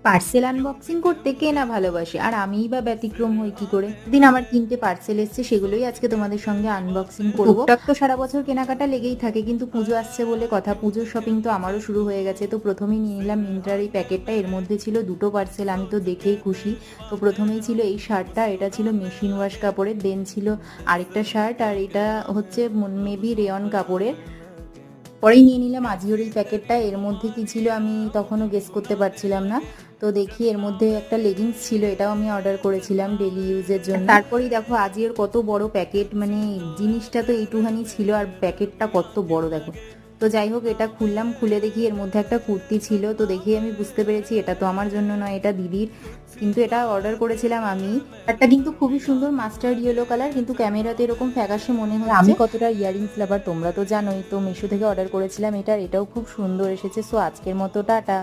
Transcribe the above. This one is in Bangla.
পার্সেল আনবক্সিং করতে কে না ভালোবাসে, আর আমিই বা ব্যতিক্রম হই কি করে। দিন আমার 3টে পার্সেল এসছে, সেগুলোই আজকে তোমাদের সঙ্গে আনবক্সিং করব। টুকটাক তো সারা বছর কেনাকাটা লেগেই থাকে, কিন্তু পুজো আসছে বলে কথা, পুজোর শপিং তো আমারও শুরু হয়ে গেছে। তো প্রথমেই নিয়ে নিলাম মিন্ত্রার এই প্যাকেটটা, এর মধ্যে ছিল 2টো পার্সেল, আমি তো দেখেই খুশি। তো প্রথমেই ছিল এই শার্টটা, এটা ছিল মেশিন ওয়াশ কাপড়ের, দেন ছিল আরেকটা শার্ট, আর এটা হচ্ছে মেবি রেয়ন কাপড়ের। পরেই নিয়ে নিলাম আজিওর এই প্যাকেটটা, এর মধ্যে কি ছিল আমি তখনও গেস করতে পারছিলাম না। তো দেখি এর মধ্যে একটা লেগিংস ছিল, এটাও আমি অর্ডার করেছিলাম ডেলি ইউজের জন্য। তারপরেই দেখো আজিওর কত বড় প্যাকেট, মানে জিনিসটা তো এইটুখানি ছিল আর প্যাকেটটা কত বড় দেখো। তো যাই হোক, এটা খুললাম, খুলে দেখি এর মধ্যে একটা কুর্তি ছিল। তো দেখি আমি বুঝতে পেরেছি এটা তো আমার জন্য নয়, এটা দিদির, কিন্তু এটা অর্ডার করেছিলাম আমি। একটা কিন্তু খুবই সুন্দর মাস্টার্ড ইয়েলো কালার, কিন্তু ক্যামেরাতে এরকম ফ্যাকাশে মনে হচ্ছে। আমি কতটা ইয়ারিংস লাভার তোমরা তো জানোই, তো মিশো থেকে অর্ডার করেছিলাম এটাও খুব সুন্দর এসেছে। সো আজকের মতো টাটা।